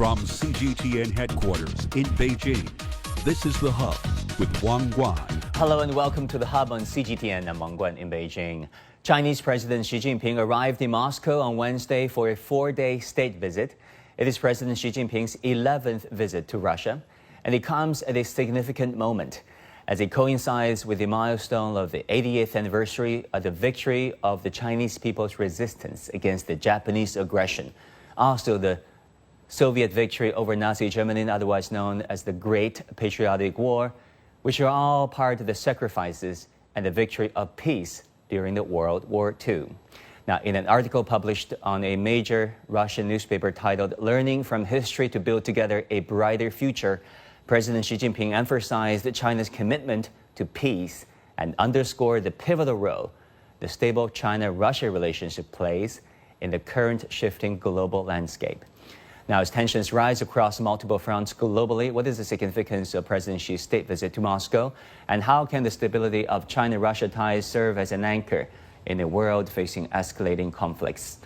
From CGTN headquarters in Beijing, this is The Hub with Wang Guan. Hello and welcome to The Hub on CGTN. I'm Wang Guan in Beijing. Chinese President Xi Jinping arrived in Moscow on Wednesday for a 4-day state visit. It is President Xi Jinping's 11th visit to Russia, and it comes at a significant moment as it coincides with the milestone of the 80th anniversary of the victory of the Chinese people's resistance against the Japanese aggression. Also, the Soviet victory over Nazi Germany, otherwise known as the Great Patriotic War, which are all part of the sacrifices and the victory of peace during the World War II. Now, in an article published on a major Russian newspaper titled "Learning from History to Build Together a Brighter Future," President Xi Jinping emphasized China's commitment to peace and underscored the pivotal role the stable China-Russia relationship plays in the current shifting global landscape. Now, as tensions rise across multiple fronts globally, what is the significance of President Xi's state visit to Moscow? And how can the stability of China-Russia ties serve as an anchor in a world facing escalating conflicts?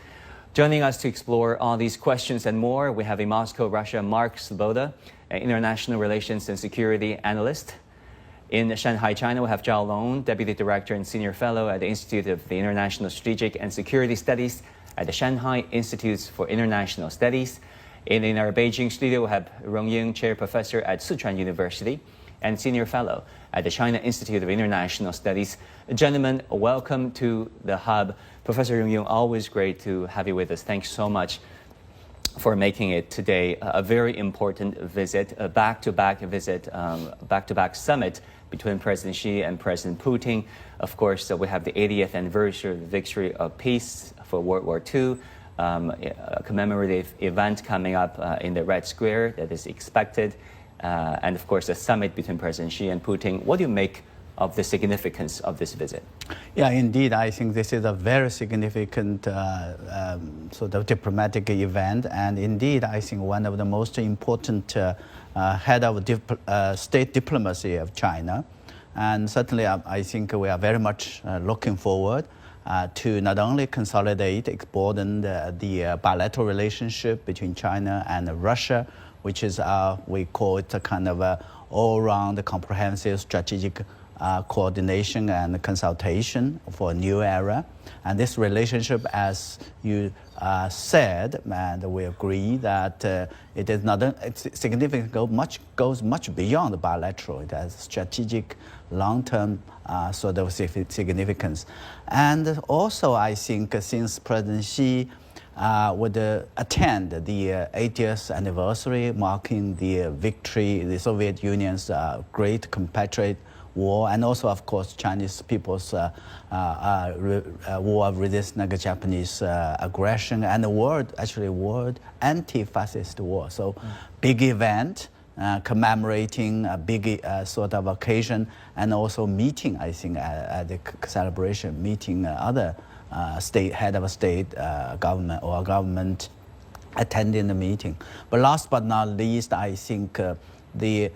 Joining us to explore all these questions and more, we have in Moscow, Russia, Mark Svoboda, an international relations and security analyst. In Shanghai, China, we have Zhao Long, Deputy Director and Senior Fellow at the Institute of the International Strategic and Security Studies at the Shanghai Institutes for International Studies. In our Beijing studio, we have Rongying, Chair Professor at Sichuan University and Senior Fellow at the China Institute of International Studies. Gentlemen, welcome to the Hub. Professor Rongying, always great to have you with us. Thanks so much for making it today a very important visit, a back-to-back visit, back-to-back summit between President Xi and President Putin. Of course, we have the 80th anniversary of the victory of peace for World War II. A commemorative event coming up in the Red Square that is expected. And of course, a summit between President Xi and Putin. What do you make of the significance of this visit? Yeah, indeed, I think this is a very significant sort of diplomatic event. And indeed, I think one of the most important head of state diplomacy of China. And certainly, I think we are very much looking forward to not only consolidate, broaden the bilateral relationship between China and Russia, which is, we call it a kind of a all-round comprehensive strategic coordination and consultation for a new era. And this relationship, as you said, and we agree that it is not it's significant, goes much beyond bilateral. It has strategic, long-term sort of significance. And also, I think since President Xi would attend the 80th anniversary marking the victory, the Soviet Union's great compatriot war, and also, of course, Chinese people's war of resistance against Japanese aggression, and the world anti-fascist war. So, big event commemorating a big sort of occasion, and also meeting, I think, at the celebration, meeting other head of a state, government attending the meeting. But last but not least, I think the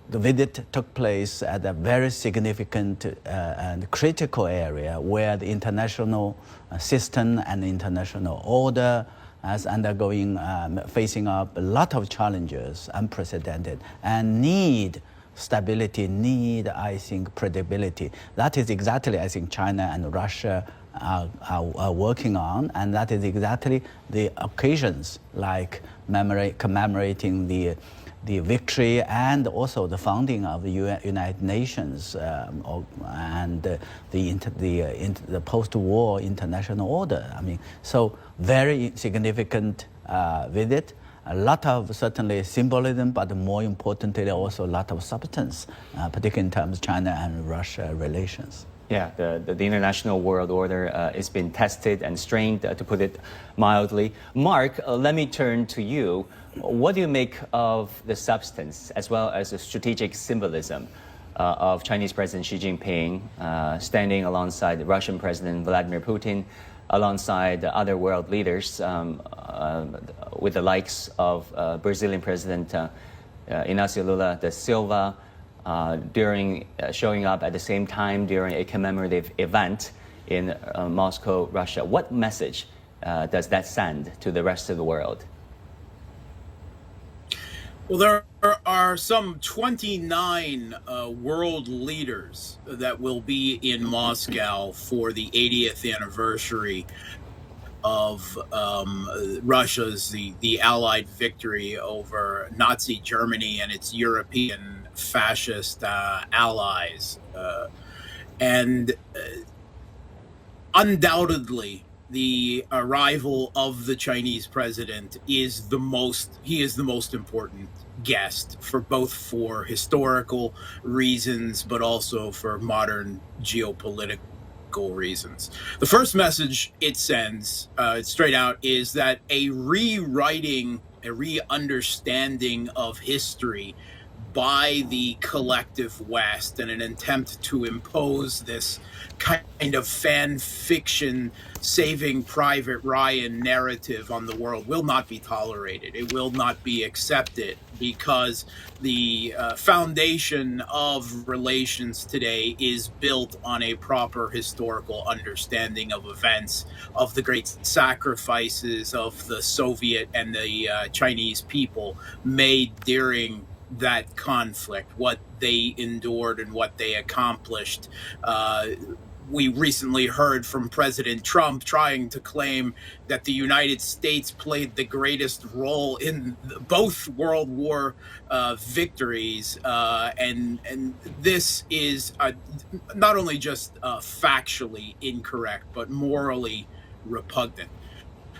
visit took place at a very significant and critical area where the international system and international order is undergoing, facing up a lot of challenges, unprecedented, and need stability, I think, predictability. That is exactly, I think, China and Russia are working on, and that is exactly the occasions like commemorating the victory and also the founding of the United Nations and the post-war international order. I mean, so very significant visit. A lot of certainly symbolism, but more importantly also a lot of substance, particularly in terms of China and Russia relations. Yeah, the international world order is being tested and strained, to put it mildly. Mark, let me turn to you. What do you make of the substance as well as the strategic symbolism of Chinese President Xi Jinping standing alongside Russian President Vladimir Putin, alongside other world leaders, with the likes of Brazilian President Inácio Lula da Silva, during showing up at the same time during a commemorative event in Moscow, Russia? What message does that send to the rest of the world? Well, there are some 29 world leaders that will be in Moscow for the 80th anniversary of Russia's the Allied victory over Nazi Germany and its European fascist allies, and undoubtedly the arrival of the Chinese president is the most important guest for historical reasons, but also for modern geopolitical reasons. The first message it sends straight out is that a re-understanding of history by the collective West and an attempt to impose this kind of fan fiction Saving Private Ryan narrative on the world will not be tolerated. It will not be accepted, because the foundation of relations today is built on a proper historical understanding of events, of the great sacrifices of the Soviet and the Chinese people made during that conflict, what they endured and what they accomplished. We recently heard from President Trump trying to claim that the United States played the greatest role in both World War victories, and this is not only just factually incorrect, but morally repugnant.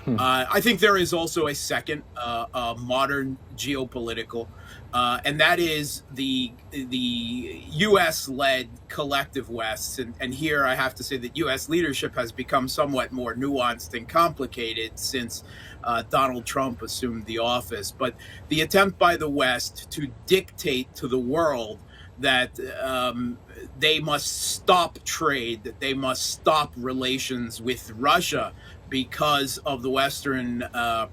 I think there is also a second modern geopolitical, and that is the U.S.-led collective West. And here I have to say that U.S. leadership has become somewhat more nuanced and complicated since Donald Trump assumed the office. But the attempt by the West to dictate to the world that they must stop trade, that they must stop relations with Russia because of the Western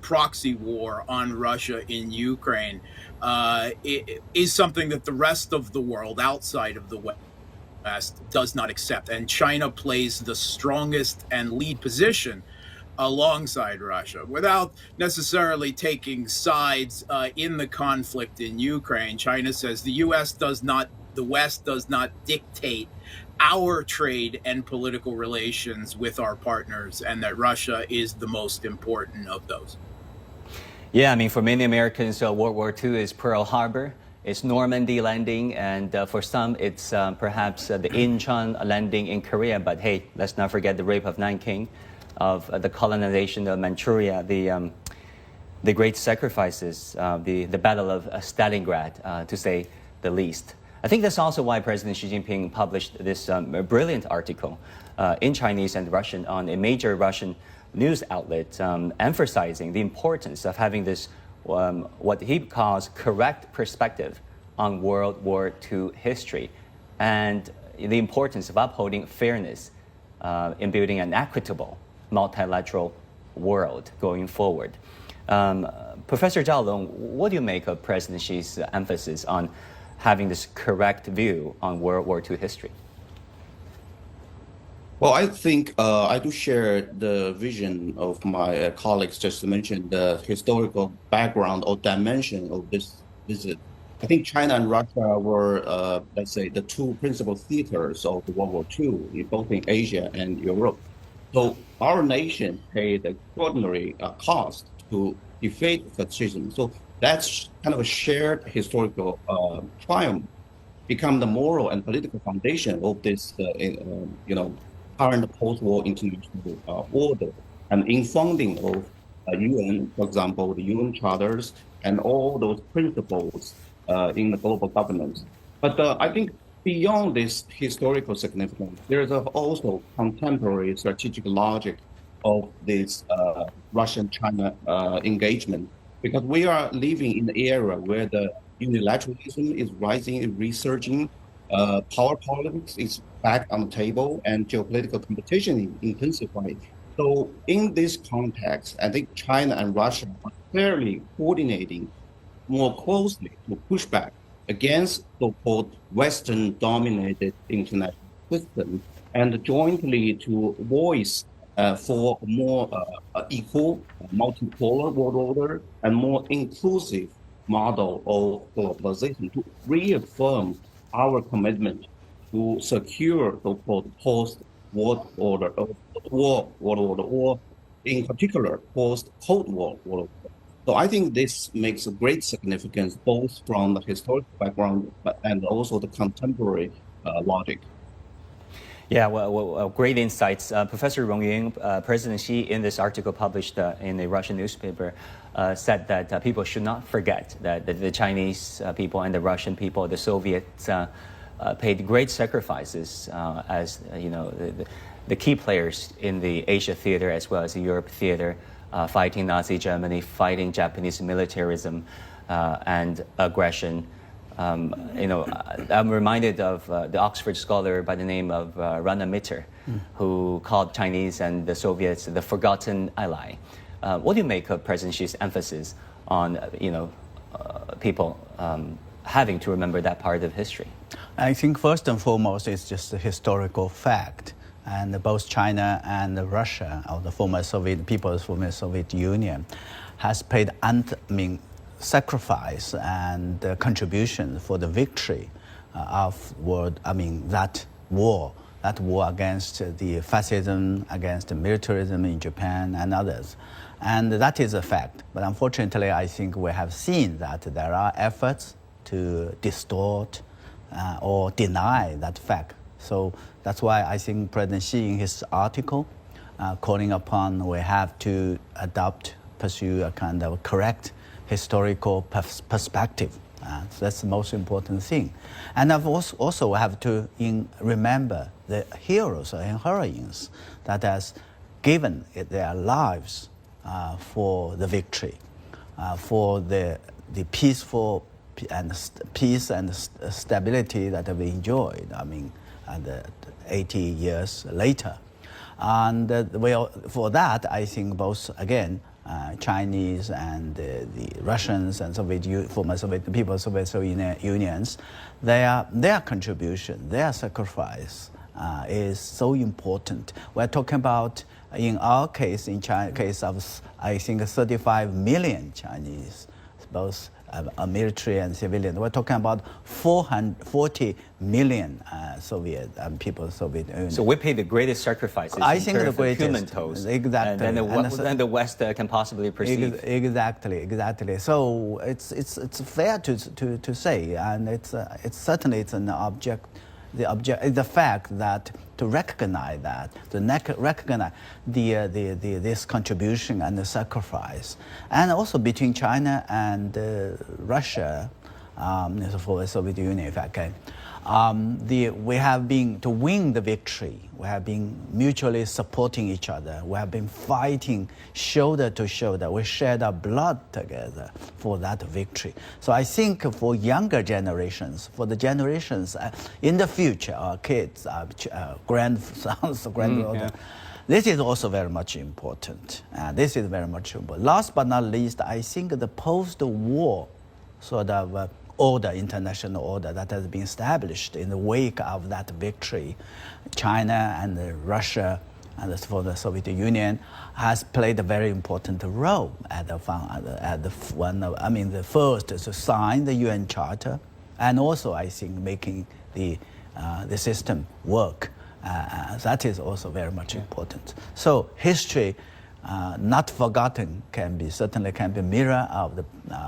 proxy war on Russia in Ukraine, it is something that the rest of the world outside of the West does not accept. And China plays the strongest and lead position alongside Russia without necessarily taking sides in the conflict in Ukraine. China says the West does not dictate our trade and political relations with our partners, and that Russia is the most important of those. Yeah, I mean, for many Americans, World War II is Pearl Harbor, it's Normandy landing, and for some, it's perhaps the Incheon landing in Korea. But hey, let's not forget the rape of Nanking, of the colonization of Manchuria, the great sacrifices, the Battle of Stalingrad, to say the least. I think that's also why President Xi Jinping published this brilliant article in Chinese and Russian on a major Russian news outlet, emphasizing the importance of having this, what he calls correct perspective on World War II history, and the importance of upholding fairness in building an equitable multilateral world going forward. Professor Zhao Long, what do you make of President Xi's emphasis on having this correct view on World War II history? Well, I think I do share the vision of my colleagues just mentioned, the historical background or dimension of this visit. I think China and Russia were, let's say, the two principal theaters of World War II, both in Asia and Europe. So our nation paid extraordinary cost to defeat fascism. So that's kind of a shared historical triumph, become the moral and political foundation of this, current post-war international order, and in funding of UN, for example, the UN charters and all those principles in the global governance. But I think beyond this historical significance, there is also contemporary strategic logic of this Russian-China engagement, because we are living in an era where the unilateralism is rising and resurging, power politics is back on the table, and geopolitical competition is intensifying. So in this context, I think China and Russia are clearly coordinating more closely to push back against so-called Western-dominated international system, and jointly to voice for more equal, multipolar world order and more inclusive model of globalization to reaffirm our commitment to secure so-called post-war order, war world order, or in particular post-Cold War world order. So I think this makes a great significance both from the historical background and also the contemporary logic. Yeah, well, great insights. Professor Rong Yun, President Xi, in this article published in a Russian newspaper, said that people should not forget that the Chinese people and the Russian people, the Soviets, paid great sacrifices as the key players in the Asia theater as well as the Europe theater, fighting Nazi Germany, fighting Japanese militarism and aggression. I'm reminded of the Oxford scholar by the name of Rana Mitter, who called Chinese and the Soviets the forgotten ally. What do you make of President Xi's emphasis on people having to remember that part of history? I think first and foremost it's just a historical fact. And both China and Russia, or the former Soviet Union, has paid sacrifice and contribution for the victory of that war against the fascism, against the militarism in Japan and others. And that is a fact. But unfortunately, I think we have seen that there are efforts to distort or deny that fact. So that's why I think President Xi in his article calling upon we have to pursue a kind of correct historical perspective. So that's the most important thing. And I've also have to remember the heroes and heroines that has given their lives for the victory, for the peaceful peace and stability that we enjoyed. And 80 years later. And for that, I think both, again, Chinese and the Russians and former Soviet people, Soviet Unions, their contribution, their sacrifice is so important. We're talking about, in our case, in China, case of, I think, 35 million Chinese, both military and civilian. We're talking about 440 million Soviet people, Soviet Union. So we pay the greatest sacrifices I think the greatest, human toes. Exactly. And the West can possibly perceive. Exactly. So it's fair to say, and it's certainly an object. The fact that to recognize that, recognize this contribution and the sacrifice, and also between China and Russia, for the Soviet Union, if I can, we have been to win the victory. We have been mutually supporting each other. We have been fighting shoulder to shoulder. We shared our blood together for that victory. So I think for younger generations, for the generations in the future, our kids, our grandsons, granddaughters, this is also very much important. This is very much important. Last but not least, I think the post-war sort of international order that has been established in the wake of that victory, China and Russia and for the Soviet Union has played a very important role the first to sign the UN Charter, and also I think making the system work. That is also very much important. So history, not forgotten, certainly can be mirror of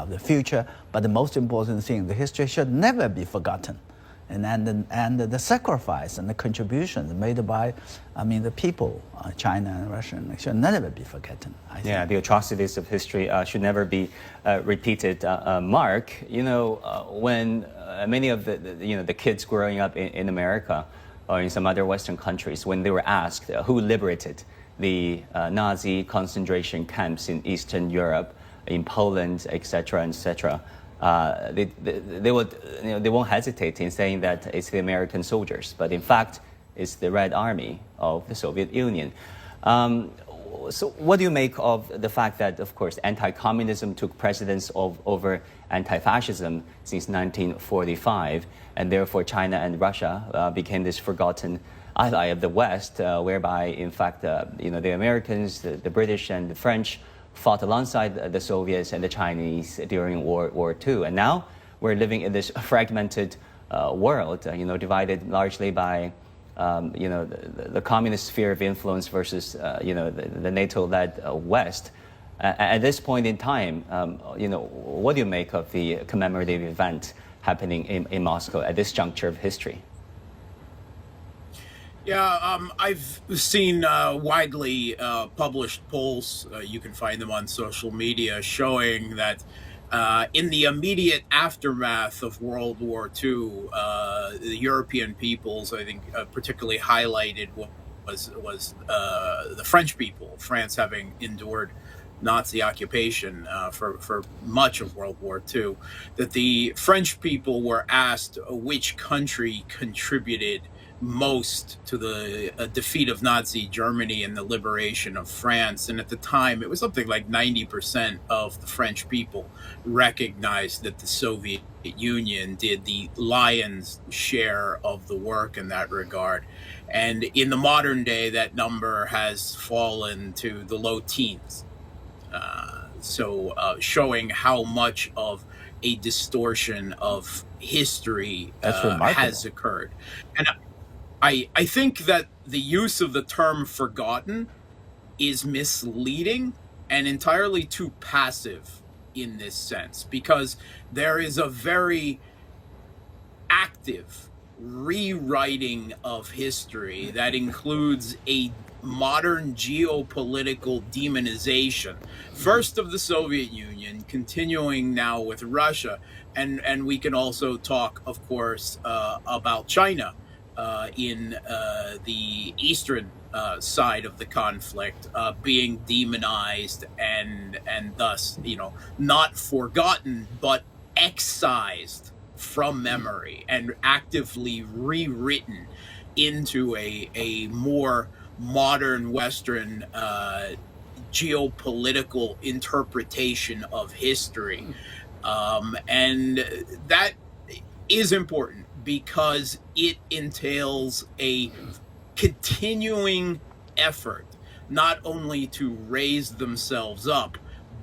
the future. But the most important thing, the history should never be forgotten, and the sacrifice and the contributions made by, the people, China and Russia, should never be forgotten. I think. Yeah, the atrocities of history should never be repeated. Mark, when many of the kids growing up in America or in some other Western countries, when they were asked who liberated the Nazi concentration camps in Eastern Europe, in Poland, etc., they won't hesitate in saying that it's the American soldiers, but in fact, it's the Red Army of the Soviet Union. So what do you make of the fact that, of course, anti-communism took precedence over anti-fascism since 1945, and therefore China and Russia became this forgotten ally of the West, whereby, in fact, the Americans, the British, and the French fought alongside the Soviets and the Chinese during World War II. And now we're living in this fragmented world, divided largely by, the communist sphere of influence versus, the NATO-led West. At this point in time, what do you make of the commemorative event happening in Moscow at this juncture of history? Yeah, I've seen widely published polls, you can find them on social media, showing that in the immediate aftermath of World War II, the European peoples, I think, particularly highlighted was the French people, France having endured Nazi occupation for much of World War II, that the French people were asked which country contributed most to the defeat of Nazi Germany and the liberation of France. And at the time, it was something like 90% of the French people recognized that the Soviet Union did the lion's share of the work in that regard. And in the modern day, that number has fallen to the low teens. Showing how much of a distortion of history has occurred. And I think that the use of the term forgotten is misleading and entirely too passive in this sense, because there is a very active rewriting of history that includes a modern geopolitical demonization, first of the Soviet Union, continuing now with Russia, and we can also talk, of course, about China in the eastern side of the conflict, being demonized and thus, not forgotten, but excised from memory and actively rewritten into a more modern Western geopolitical interpretation of history. And that is important because it entails a continuing effort not only to raise themselves up,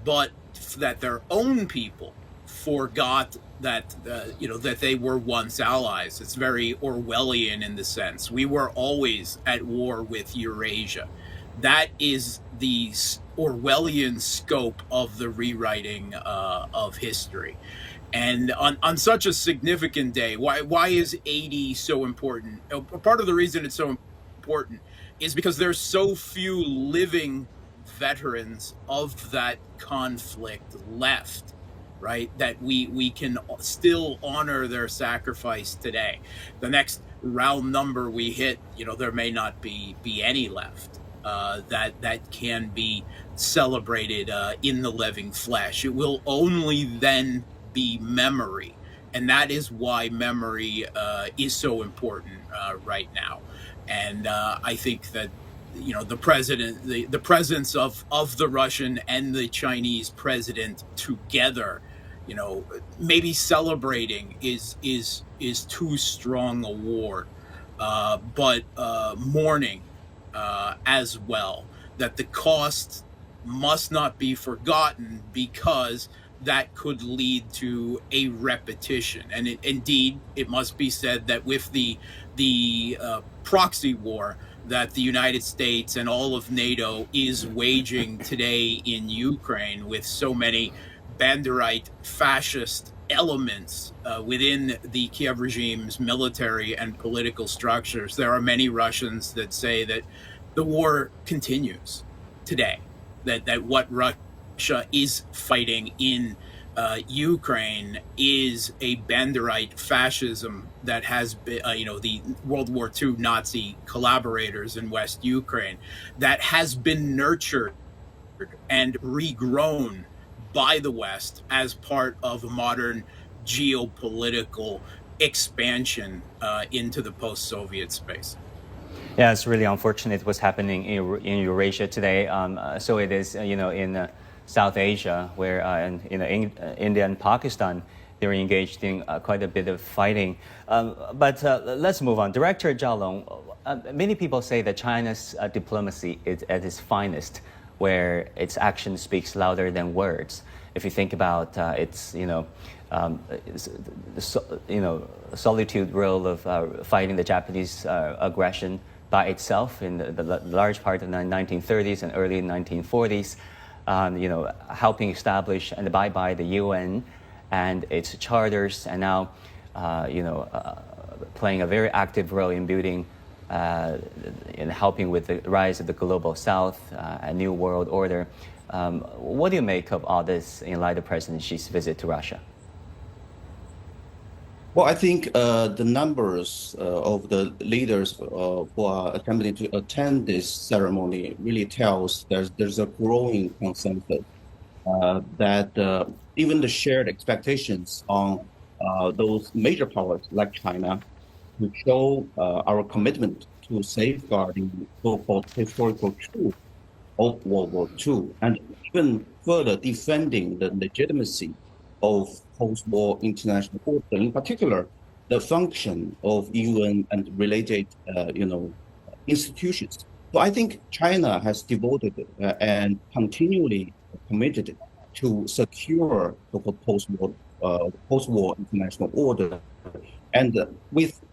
but that their own people forgot that that they were once allies. It's very Orwellian in the sense we were always at war with Eurasia. That is the Orwellian scope of the rewriting of history. And on such a significant day, why is 80 so important? Part of the reason it's so important is because there's so few living veterans of that conflict left, right? That we can still honor their sacrifice today. The next round number we hit, there may not be any left that can be celebrated in the living flesh. It will only then be memory, and that is why memory is so important right now. And I think that the presence of the Russian and the Chinese president together, maybe celebrating is too strong a word, but mourning as well, that the cost must not be forgotten, because that could lead to a repetition. And indeed, it must be said that with the proxy war that the United States and all of NATO is waging today in Ukraine, with so many Banderite fascist elements within the Kiev regime's military and political structures, there are many Russians that say that the war continues today, that what Russia is fighting in Ukraine is a Banderite fascism that has been, the World War II Nazi collaborators in West Ukraine, that has been nurtured and regrown by the West as part of a modern geopolitical expansion into the post-Soviet space. Yeah, it's really unfortunate what's happening in Eurasia today. So it is, in South Asia, where India and Pakistan, they're engaged in quite a bit of fighting. But let's move on. Director Zhao Long, many people say that China's diplomacy is at its finest where its action speaks louder than words. If you think about its, solitude role of fighting the Japanese aggression by itself in the large part of the 1930s and early 1940s, helping establish and abide by the UN and its charters, and now, playing a very active role in building in helping with the rise of the global South, a new world order. What do you make of all this in light of President Xi's visit to Russia? Well, I think the numbers of the leaders who are attempting to attend this ceremony really tells there's a growing consensus that even the shared expectations on those major powers like China to show our commitment to safeguarding so-called historical truth of World War II, and even further defending the legitimacy of post-war international order, in particular, the function of UN and related, institutions. So I think China has devoted and continually committed to secure the post-war international order, and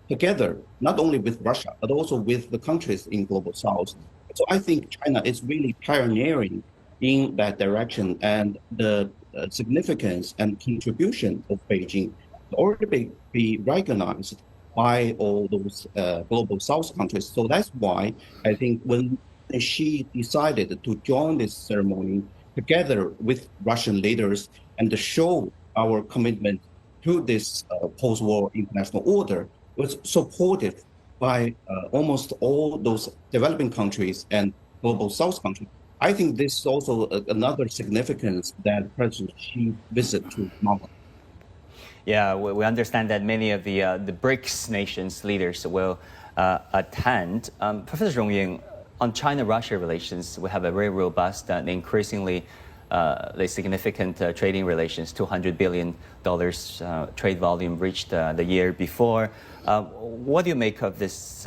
together, not only with Russia, but also with the countries in Global South. So I think China is really pioneering in that direction, and the significance and contribution of Beijing already be recognized by all those Global South countries. So that's why I think when Xi decided to join this ceremony together with Russian leaders and to show our commitment to this post-war international order, was supported by almost all those developing countries and Global South countries. I think this is also another significance that President Xi visit to Moscow. Yeah, we understand that many of the BRICS nations leaders will attend. Professor Zhong Ying, on China-Russia relations, we have a very robust and increasingly significant trading relations. $200 billion trade volume reached the year before. What do you make of this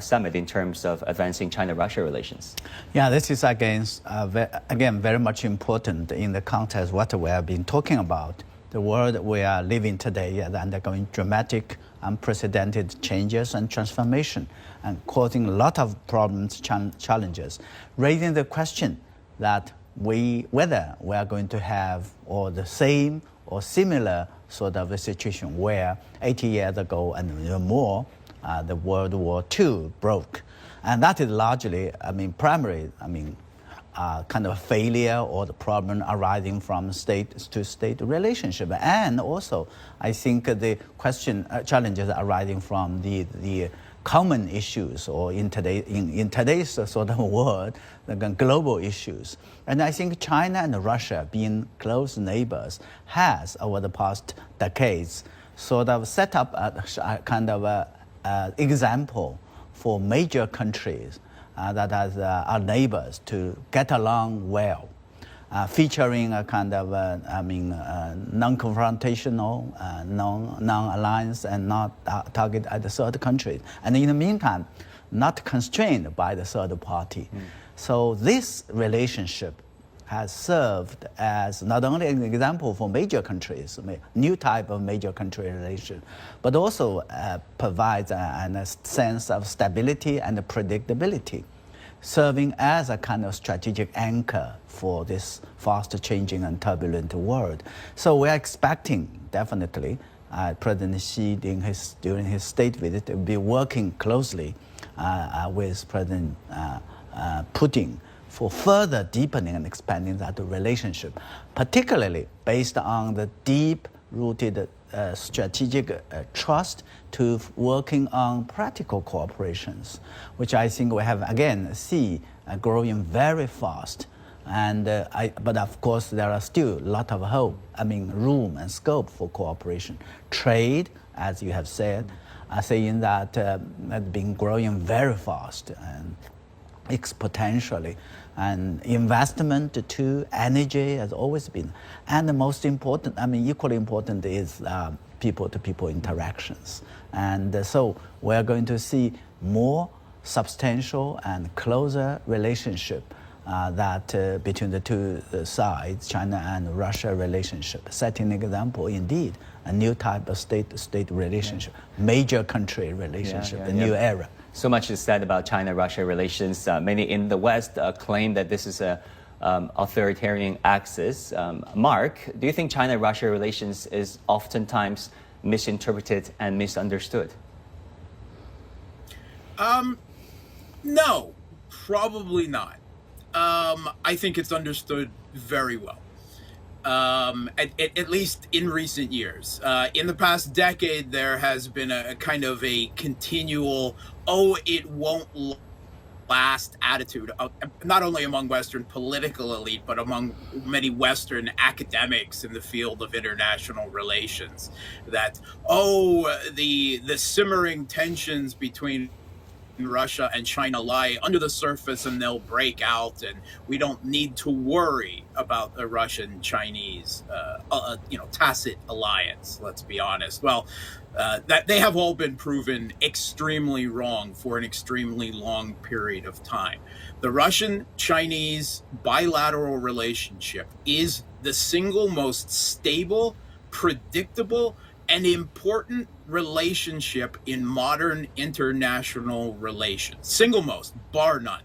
summit in terms of advancing China-Russia relations? Yeah, this is again very much important in the context of what we have been talking about. The world we are living today is undergoing dramatic, unprecedented changes and transformation, and causing a lot of problems, challenges, raising the question that whether we are going to have or the same or similar sort of a situation where 80 years ago and more, the World War II broke. And that is largely, kind of a failure or the problem arising from state-to-state relationship. And also, I think the challenges arising from the common issues, or in today's sort of world, the global issues. And I think China and Russia, being close neighbors, has over the past decades sort of set up a kind of a example for major countries that are neighbors to get along well, featuring a kind of non-confrontational, non-alliance, and not target at the third country. And in the meantime, not constrained by the third party. So this relationship has served as not only an example for major countries, new type of major country relation, but also provides a sense of stability and predictability, serving as a kind of strategic anchor for this fast changing and turbulent world. So we're expecting, definitely, President Xi during his state visit will be working closely with President Putin for further deepening and expanding that relationship, particularly based on the deep-rooted strategic trust to working on practical cooperations, which I think we have, again, growing very fast. And but of course, there are still a lot of room and scope for cooperation. Trade, as you have said, saying that has been growing very fast and exponentially, and investment to energy has always been. And the most important, equally important, is people-to-people interactions. And so we're going to see more substantial and closer relationship that between the two sides, China and Russia relationship, setting an example, indeed, a new type of state-to-state relationship, major country relationship, a new era. So much is said about China-Russia relations. Many in the West claim that this is a authoritarian axis. Mark, do you think China-Russia relations is oftentimes misinterpreted and misunderstood? No, probably not. I think it's understood very well, at least in recent years. In the past decade, there has been a kind of a continual, it won't last attitude, not only among Western political elite, but among many Western academics in the field of international relations, that, the simmering tensions between Russia and China lie under the surface and they'll break out, and we don't need to worry about the Russian-Chinese, tacit alliance, let's be honest. Well, that they have all been proven extremely wrong for an extremely long period of time. The Russian-Chinese bilateral relationship is the single most stable, predictable, and important relationship in modern international relations. Single most, bar none.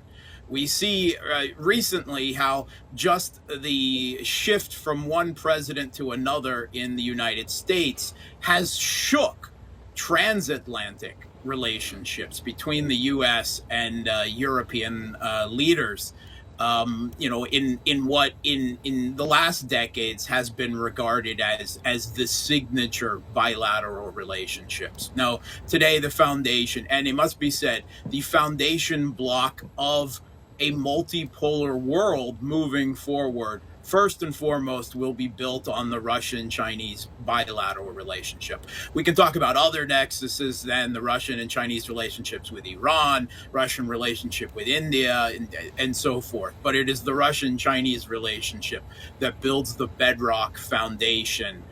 We see recently how just the shift from one president to another in the United States has shook transatlantic relationships between the U.S. and European leaders. In what in the last decades has been regarded as the signature bilateral relationships. Now, today the foundation, and it must be said, the foundation block of a multipolar world moving forward, first and foremost, will be built on the Russian-Chinese bilateral relationship. We can talk about other nexuses than the Russian and Chinese relationships with Iran, Russian relationship with India, and so forth. But it is the Russian-Chinese relationship that builds the bedrock foundation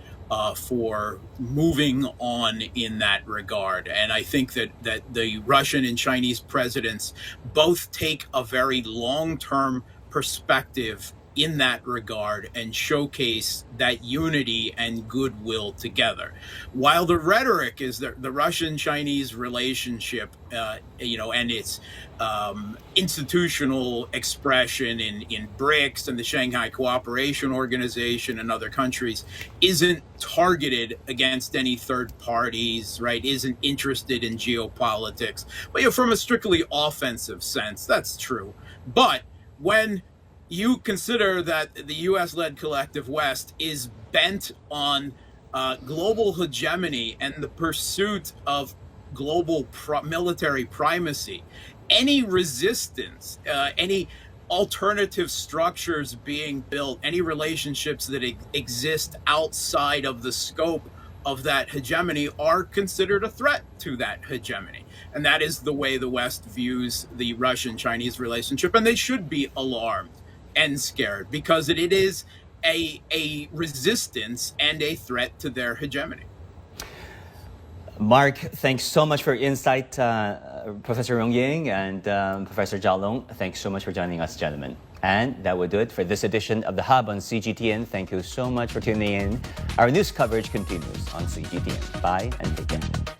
for moving on in that regard. And I think that the Russian and Chinese presidents both take a very long-term perspective in that regard and showcase that unity and goodwill together. While the rhetoric is the Russian-Chinese relationship, and its institutional expression in BRICS and the Shanghai Cooperation Organization and other countries isn't targeted against any third parties, right? Isn't interested in geopolitics. But from a strictly offensive sense, that's true. But when you consider that the U.S.-led collective West is bent on global hegemony and the pursuit of global military primacy, any resistance, any alternative structures being built, any relationships that exist outside of the scope of that hegemony are considered a threat to that hegemony. And that is the way the West views the Russian-Chinese relationship, and they should be alarmed and scared, because it is a resistance and a threat to their hegemony. Mark, thanks so much for your insight. Professor Rong Ying and Professor Zhao Long, thanks so much for joining us, gentlemen. And that will do it for this edition of The Hub on CGTN. Thank you so much for tuning in. Our news coverage continues on CGTN. Bye and take care.